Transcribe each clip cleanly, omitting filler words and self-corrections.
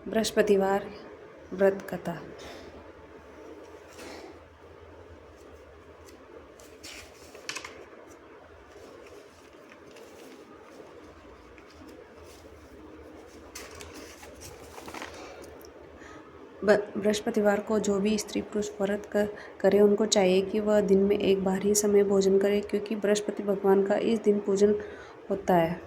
बृहस्पतिवार व्रत कथा। बृहस्पतिवार को जो भी स्त्री पुरुष व्रत करे उनको चाहिए कि वह दिन में एक बार ही समय भोजन करे, क्योंकि बृहस्पति भगवान का इस दिन पूजन होता है।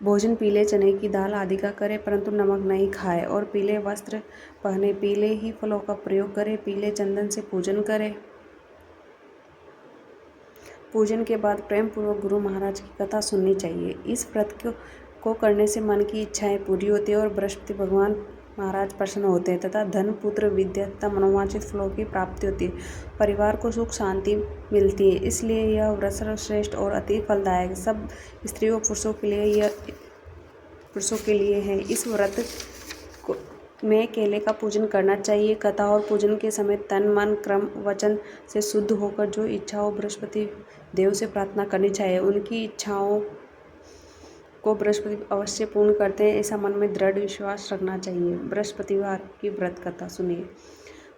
भोजन पीले चने की दाल आदि का करे, परंतु नमक नहीं खाए, और पीले वस्त्र पहने, पीले ही फलों का प्रयोग करे, पीले चंदन से पूजन करे। पूजन के बाद प्रेम पूर्वक गुरु महाराज की कथा सुननी चाहिए। इस व्रत को करने से मन की इच्छाएं पूरी होती है और बृहस्पति भगवान महाराज प्रसन्न होते हैं तथा धन, पुत्र, विद्या तथा मनोवांछित फलों की प्राप्ति होती है। परिवार को सुख शांति मिलती है। इसलिए यह व्रत सर्वश्रेष्ठ और अति फलदायक सब स्त्रियों पुरुषों के लिए है। इस व्रत में केले का पूजन करना चाहिए। कथा और पूजन के समय तन, मन, कर्म, वचन से शुद्ध होकर जो इच्छा हो बृहस्पति देव से प्रार्थना करनी चाहिए। उनकी इच्छाओं को बृहस्पति अवश्य पूर्ण करते हैं, ऐसा मन में दृढ़ विश्वास रखना चाहिए। बृहस्पतिवार की व्रत कथा सुनिए।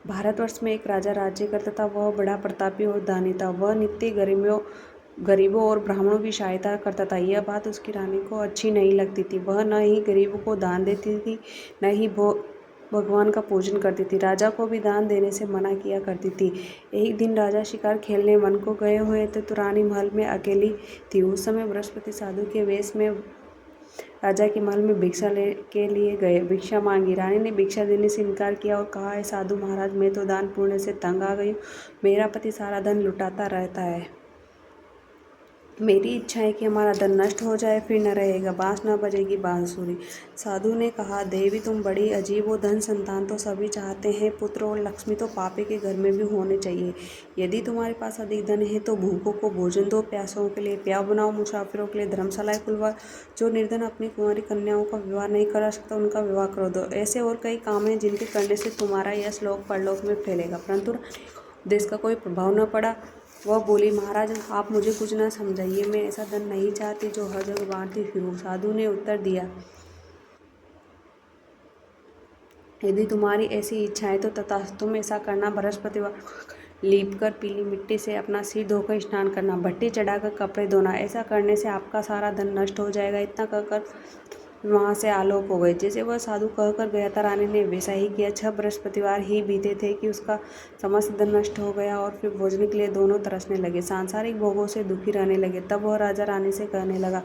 भारतवर्ष में एक राजा राज्य करता था। वह बड़ा प्रतापी और दानी था। वह नित्य गरीबों और ब्राह्मणों की सहायता करता था। यह बात उसकी रानी को अच्छी नहीं लगती थी। वह न ही गरीबों को दान देती थी, न ही भगवान का पूजन करती थी। राजा को भी दान देने से मना किया करती थी। एक दिन राजा शिकार खेलने वन को गए हुए थे तो रानी महल में अकेली थी। उस समय बृहस्पति साधु के वेश में राजा के महल में भिक्षा के लिए गए। भिक्षा मांगी। रानी ने भिक्षा देने से इनकार किया और कहा, है साधु महाराज, मैं तो दान पुण्य से तंग आ गई हूँ। मेरा पति सारा धन लुटाता रहता है। मेरी इच्छा है कि हमारा धन नष्ट हो जाए, फिर न रहेगा, बांस न बजेगी बांसुरी। साधु ने कहा, देवी तुम बड़ी अजीब हो। धन संतान तो सभी चाहते हैं, पुत्र और लक्ष्मी तो पापी के घर में भी होने चाहिए। यदि तुम्हारे पास अधिक धन है तो भूखों को भोजन दो, प्यासों के लिए प्याऊ बनाओ, मुसाफिरों के लिए धर्मशालाएं खुलवाओ। जो निर्धन अपनी कुंवारी कन्याओं का विवाह नहीं करा सकता उनका विवाह करो दो। ऐसे और कई काम हैं जिनके करने से तुम्हारा यश लोक परलोक में फैलेगा। परंतु देश का कोई प्रभाव न पड़ा। वह बोली, महाराज आप मुझे कुछ न समझाइए, मैं ऐसा धन नहीं चाहती जो हर जगह बांटती फिरूं। साधु ने उत्तर दिया, यदि तुम्हारी ऐसी इच्छा है तो तथास्तु, तुम ऐसा करना। बृहस्पतिवार लीप कर पीली मिट्टी से अपना सिर धोकर स्नान करना, भट्टी चढ़ाकर कपड़े धोना। ऐसा करने से आपका सारा धन नष्ट हो जाएगा। इतना कहकर वहाँ से आलोक हो गए। जैसे वह साधु कहकर गया था, रानी ने वैसा ही किया। 6 बृहस्पतिवार ही बीते थे कि उसका समस्त धन नष्ट हो गया और फिर भोजन के लिए दोनों तरसने लगे, सांसारिक भोगों से दुखी रहने लगे। तब वह राजा रानी से कहने लगा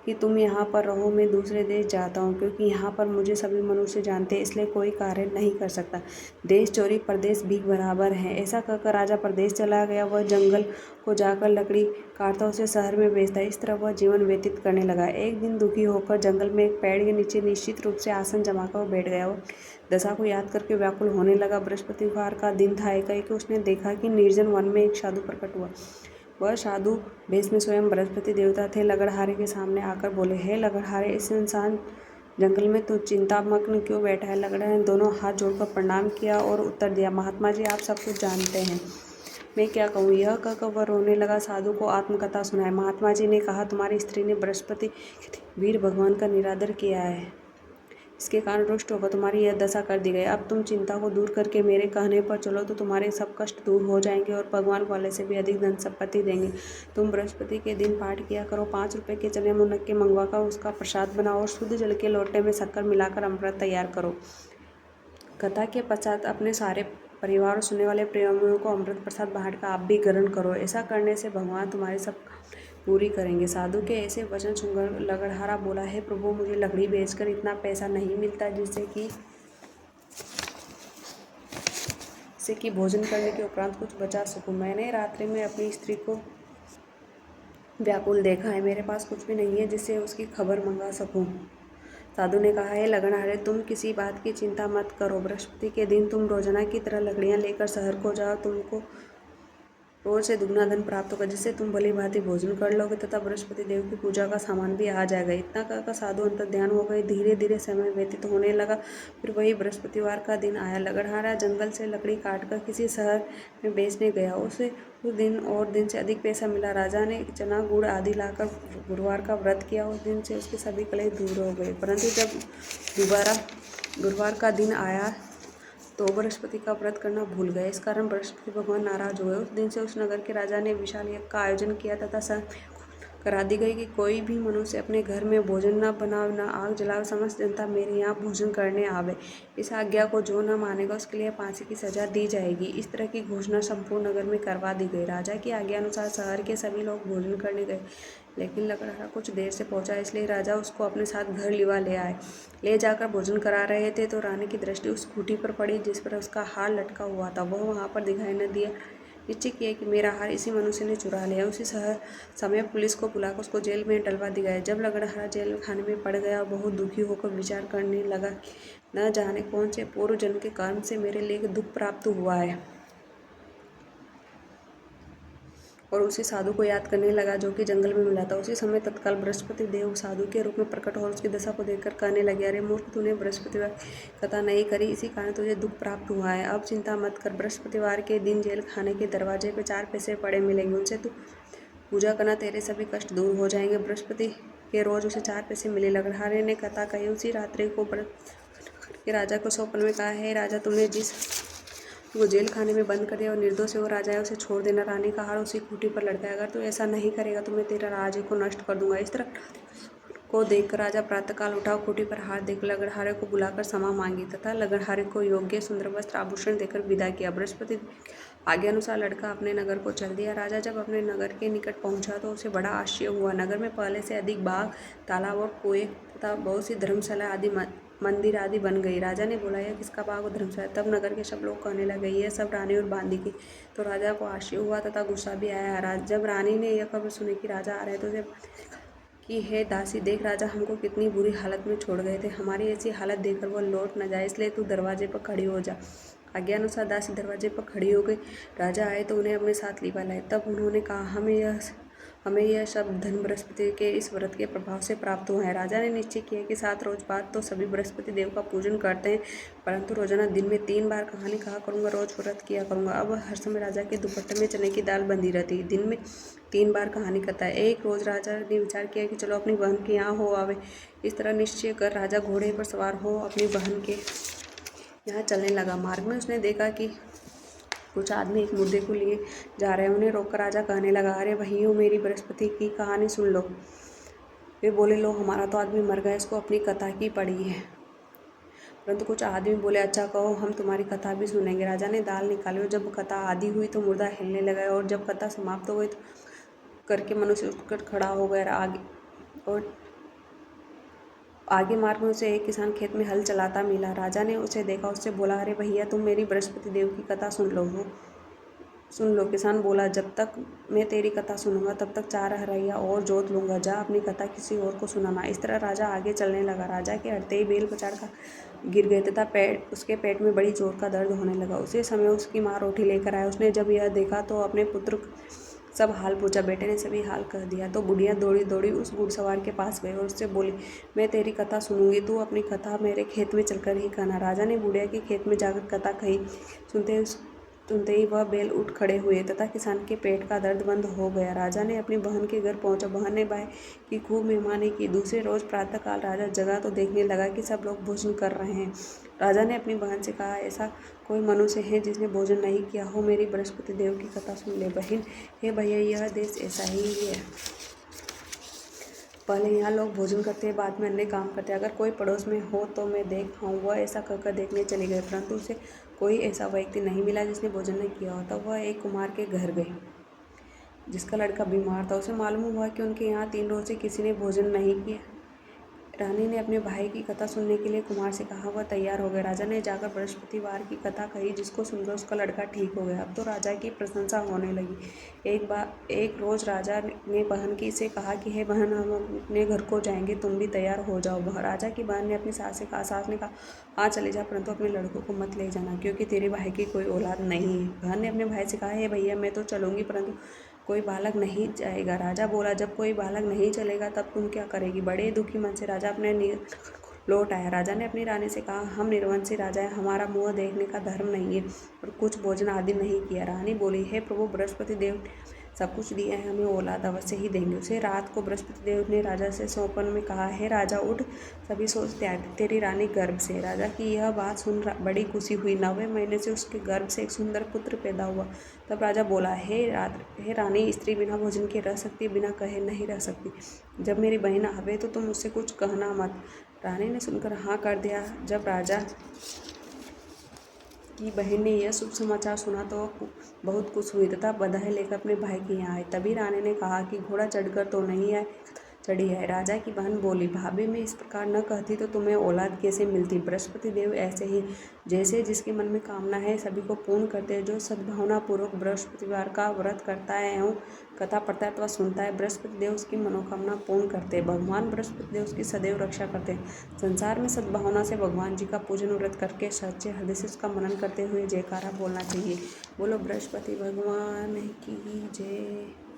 कि तुम यहाँ पर रहो, मैं दूसरे देश जाता हूँ, क्योंकि यहाँ पर मुझे सभी मनुष्य जानते हैं, इसलिए कोई कार्य नहीं कर सकता। देश चोरी परदेश भीख बराबर है। ऐसा कहकर राजा परदेश चला गया। वह जंगल को जाकर लकड़ी काटता, उसे शहर में बेचता। इस तरह वह जीवन व्यतीत करने लगा। एक दिन दुखी होकर जंगल में एक पेड़ के नीचे निश्चित रूप से आसन जमाकर बैठ गया और दशा को याद करके व्याकुल होने लगा। बृहस्पतिवार का दिन था। एकाएक उसने देखा कि निर्जन वन में एक साधु प्रकट हुआ। वह साधु वेश में स्वयं बृहस्पति देवता थे। लगड़हारे के सामने आकर बोले, हे लगड़हारे, इस सुनसान जंगल में तू चिंतामग्न क्यों बैठा है? लगड़हारे ने दोनों हाथ जोड़कर प्रणाम किया और उत्तर दिया, महात्मा जी आप सब कुछ जानते हैं, मैं क्या कहूँ? यह कहकर वह रोने लगा। साधु को आत्मकथा सुनाई। महात्मा जी ने कहा, तुम्हारी स्त्री ने बृहस्पति वीर भगवान का निरादर किया है, इसके कारण रुष्ट होकर तुम्हारी यह दशा कर दी गई। अब तुम चिंता को दूर करके मेरे कहने पर चलो तो तुम्हारे सब कष्ट दूर हो जाएंगे और भगवान वाले से भी अधिक धन संपत्ति देंगे। तुम बृहस्पति के दिन पाठ किया करो। 5 रुपये के चने मुनक्के मंगवाकर उसका प्रसाद बनाओ और शुद्ध जल के लोटे में शक्कर मिलाकर अमृत तैयार करो। कथा के पश्चात अपने सारे परिवार और सुनने वाले प्रेमियों को अमृत प्रसाद बांटकर आप भी ग्रहण करो। ऐसा करने से भगवान तुम्हारे सब पूरी करेंगे। साधु के ऐसे वचन सुनकर लगड़हारा बोला, है प्रभु, मुझे लकड़ी बेचकर इतना पैसा नहीं मिलता जिससे कि भोजन करने के उपरांत कुछ बचा सकूं। मैंने रात्रि में अपनी स्त्री को व्याकुल देखा है। मेरे पास कुछ भी नहीं है जिससे उसकी खबर मंगा सकूं। साधु ने कहा, है लगड़हारे, तुम किसी बात की चिंता मत करो। बृहस्पति के दिन तुम रोजाना की तरह लकड़ियां लेकर शहर को जाओ। तुमको रोज से दुगना धन प्राप्त होगा, जिससे तुम भली भांति भोजन कर लोगे तथा बृहस्पति देव की पूजा का सामान भी आ जाएगा। इतना कहकर साधु अंतर ध्यान हो गए। धीरे धीरे समय व्यतीत होने लगा। फिर वही बृहस्पतिवार का दिन आया। लकड़हारा जंगल से लकड़ी काटकर किसी शहर में बेचने गया। उसे उस दिन और दिन से अधिक पैसा मिला। राजा ने चना गुड़ आदि लाकर गुरुवार का व्रत किया। उस दिन से उसके सभी कलेश दूर हो गए। परंतु जब दोबारा गुरुवार का दिन आया तो बृहस्पति का व्रत करना भूल गए। इस कारण बृहस्पति भगवान नाराज हुए। उस दिन से उस नगर के राजा ने विशाल यज्ञ का आयोजन किया तथा करा दी गई कि कोई भी मनुष्य अपने घर में भोजन न बनावे, न आग जलावे। समस्त जनता मेरे यहाँ भोजन करने आवे। इस आज्ञा को जो न मानेगा उसके लिए फांसी की सजा दी जाएगी। इस तरह की घोषणा संपूर्ण नगर में करवा दी गई। राजा की आज्ञा अनुसार शहर के सभी लोग भोजन करने गए, लेकिन लकड़हारा कुछ देर से पहुंचा, इसलिए राजा उसको अपने साथ घर लिवा ले आए। ले जाकर भोजन करा रहे थे तो रानी की दृष्टि उस खूंटी पर पड़ी जिस पर उसका हार लटका हुआ था। वह वहां पर दिखाई न दिया। निश्चय किया कि मेरा हार इसी मनुष्य ने चुरा लिया। उसी समय पुलिस को बुलाकर उसको जेल में डलवा दिया गया। जब लकड़हारा जेल खाने में पड़ गया, बहुत दुखी होकर विचार करने लगा कि न जाने कौन से पूर्व जन्म के कर्म से मेरे लिए दुख प्राप्त हुआ है, और उसी साधु को याद करने लगा जो कि जंगल में मिला था। उसी समय तत्काल बृहस्पति देव साधु के रूप में प्रकट और उसकी दशा को देखकर कहने लगे, अरे मूर्ख, तूने बृहस्पतिवार की कथा नहीं करी, इसी कारण तुझे दुख प्राप्त हुआ है। अब चिंता मत कर। बृहस्पतिवार के दिन जेल खाने के दरवाजे पे 4 पैसे पड़े मिलेंगे। उनसे तू पूजा करना, तेरे सभी कष्ट दूर हो जाएंगे। बृहस्पति के रोज उसे 4 पैसे मिले। लकड़हारे ने कथा कही। उसी रात्रि को के राजा को स्वप्न में कहा, हे राजा, तुमने जिस वो जेल खाने में बंद कर दिया और निर्दोष है वो राजा है, उसे छोड़ देना। रानी का हार उसी खूंटी पर लटका है। अगर तू ऐसा नहीं करेगा तो मैं तेरा राज्य को नष्ट कर दूंगा। इस तरह को देखकर राजा प्रातःकाल उठा, खूंटी पर हार देकर लकड़हारे को बुलाकर क्षमा मांगी तथा लकड़हारे को योग्य सुंदर वस्त्र आभूषण देकर विदा किया। बृहस्पति आज्ञा अनुसार लड़का अपने नगर को चल दिया। राजा जब अपने नगर के निकट पहुंचा तो उसे बड़ा आश्चर्य हुआ। नगर में पहले से अधिक बाग, तालाब और कुएं तथा बहुत सी धर्मशाला आदि मंदिर आदि बन गई। राजा ने बोला, यह किसका बाग और धर्मशाला? तब नगर के सब लोग कहने लगे, यह सब रानी और बांदी की। तो राजा को आश्चर्य हुआ तथा गुस्सा भी आया। जब रानी ने यह खबर सुनी कि राजा आ रहे तो उसे कि हे दासी, देख राजा हमको कितनी बुरी हालत में छोड़ गए थे। हमारी ऐसी हालत देखकर वह लौट न जाए, इसलिए तू दरवाजे पर खड़ी हो जा। आज्ञा अनुसार दासी दरवाजे पर खड़ी हो गई। राजा आए तो उन्हें अपने साथ लिवा लाए। तब उन्होंने कहा, हमें यह सब धन बृहस्पति के इस व्रत के प्रभाव से प्राप्त हुआ है। राजा ने निश्चय किया कि 7 रोज बाद तो सभी बृहस्पति देव का पूजन करते हैं, परंतु रोजाना दिन में 3 बार कहानी कहा करूंगा, रोज व्रत किया करूंगा। अब हर समय राजा के दुपट्टे में चने की दाल बंधी रहती। दिन में 3 बार कहानी कहता है। एक रोज राजा ने विचार किया कि चलो अपनी बहन के यहाँ हो आवे। इस तरह निश्चय कर राजा घोड़े पर सवार हो अपनी बहन के यहाँ चलने लगा। मार्ग में उसने देखा कि कुछ आदमी एक मुर्दे को लिए जा रहे हैं। उन्हें रोककर राजा कहने लगा, अरे भैयों, मेरी बृहस्पति की कहानी सुन लो। वे बोले, लो, हमारा तो आदमी मर गया, इसको अपनी कथा की पड़ी है। परंतु कुछ आदमी बोले, अच्छा कहो, हम तुम्हारी कथा भी सुनेंगे। राजा ने दाल निकाली और जब कथा आदि हुई तो मुर्दा हिलने लगा, और जब कथा समाप्त हो गई तो करके मनुष्य उठकर खड़ा हो गया। आगे मार्ग में उसे एक किसान खेत में हल चलाता मिला। राजा ने उसे देखा, उससे बोला, अरे भैया, तुम मेरी बृहस्पति देव की कथा सुन लो। किसान बोला, जब तक मैं तेरी कथा सुनूंगा तब तक 4 हरैया और जोत लूंगा। जा अपनी कथा किसी और को सुनाना। इस तरह राजा आगे चलने लगा। राजा के हटते ही बेल पचाड़ का गिर गए तथा उसके पेट में बड़ी जोर का दर्द होने लगा। उसी समय उसकी माँ रोटी लेकर आए। उसने जब यह देखा तो अपने पुत्र सब हाल पूछा। बेटे ने सभी हाल कह दिया। तो बुढ़िया दौड़ी दौड़ी उस घुड़सवार के पास गई और उससे बोली, मैं तेरी कथा सुनूंगी, तू अपनी कथा मेरे खेत में चलकर ही कहना। राजा ने बुढ़िया के खेत में जाकर कथा कही। सुनते ही वह बैल उठ खड़े हुए तथा किसान के पेट का दर्द बंद हो गया। राजा ने अपनी बहन के घर पहुंचा। बहन ने भाई की खूब मेहमानी की। दूसरे रोज प्रातःकाल राजा जगा तो देखने लगा कि सब लोग भोजन कर रहे हैं। राजा ने अपनी बहन से कहा, ऐसा कोई मनुष्य है जिसने भोजन नहीं किया हो? मेरी बृहस्पति देव की कथा सुन ले। बहन, हे भैया, यह देश ऐसा ही है। पहले यहाँ लोग भोजन करते हैं, बाद में अन्य काम करते हैं। अगर कोई पड़ोस में हो तो मैं देख आऊँ। वह ऐसा कहकर देखने चले गए, परंतु उसे कोई ऐसा व्यक्ति नहीं मिला जिसने भोजन नहीं किया हो। तब वह एक कुम्हार के घर गई जिसका लड़का बीमार था। उसे मालूम हुआ कि उनके यहाँ 3 रोज से किसी ने भोजन नहीं किया। रानी ने अपने भाई की कथा सुनने के लिए कुमार से कहा। वह तैयार हो गया। राजा ने जाकर बृहस्पतिवार की कथा कही, जिसको सुनकर उसका लड़का ठीक हो गया। अब तो राजा की प्रशंसा होने लगी। एक रोज राजा ने बहन की से कहा कि हे बहन, हम अपने घर को जाएंगे, तुम भी तैयार हो जाओ। राजा की बहन ने अपनी सास से कहा। सास ने कहा, हाँ चले जा, परंतु अपने लड़कों को मत ले जाना, क्योंकि तेरे भाई की कोई औलाद नहीं है। बहन ने अपने भाई से कहा, हे भैया, मैं तो चलूंगी, परंतु कोई बालक नहीं जाएगा। राजा बोला, जब कोई बालक नहीं चलेगा तब तुम क्या करेगी। बड़े दुखी मन से राजा अपने लौट आया। राजा ने अपनी रानी से कहा, हम निर्वंशी राजा है, हमारा मुँह देखने का धर्म नहीं है और कुछ भोजन आदि नहीं किया। रानी बोली, हे प्रभु, बृहस्पति देव सब कुछ दिया है, हमें औलाद अवश्य ही देंगे। उसे रात को बृहस्पति देव ने राजा से सौंपन में कहा, हे राजा, उठ, सभी सोच त्याग, तेरी रानी गर्भ से। राजा की यह बात सुन बड़ी खुशी हुई। 9वें महीने से उसके गर्भ से एक सुंदर पुत्र पैदा हुआ। तब राजा बोला, हे रानी, स्त्री बिना भोजन के रह सकती, बिना कहे नहीं रह सकती। जब मेरी बहन आवे तो तुम उससे कुछ कहना मत। रानी ने सुनकर हाँ कर दिया। जब राजा की बहन ने यह शुभ समाचार सुना तो बहुत खुश हुई तथा बधाई लेकर अपने भाई के यहाँ आई। तभी रानी ने कहा कि घोड़ा चढ़कर तो नहीं आए, चढ़ी है। राजा की बहन बोली, भाभी, मैं इस प्रकार न कहती तो तुम्हें औलाद कैसे मिलती। बृहस्पति देव ऐसे ही जैसे जिसके मन में कामना है सभी को पूर्ण करते हैं। जो सद्भावना पूर्वक बृहस्पतिवार का व्रत करता है एवं कथा पढ़ता है अथवा सुनता है, बृहस्पति देव उसकी मनोकामना पूर्ण करते हैं। भगवान बृहस्पति देव उसकी सदैव रक्षा करते हैं। संसार में सद्भावना से भगवान जी का पूजन व्रत करके सच्चे हृदय से उसका मनन करते हुए जयकारा बोलना चाहिए। बोलो बृहस्पति भगवान की जय।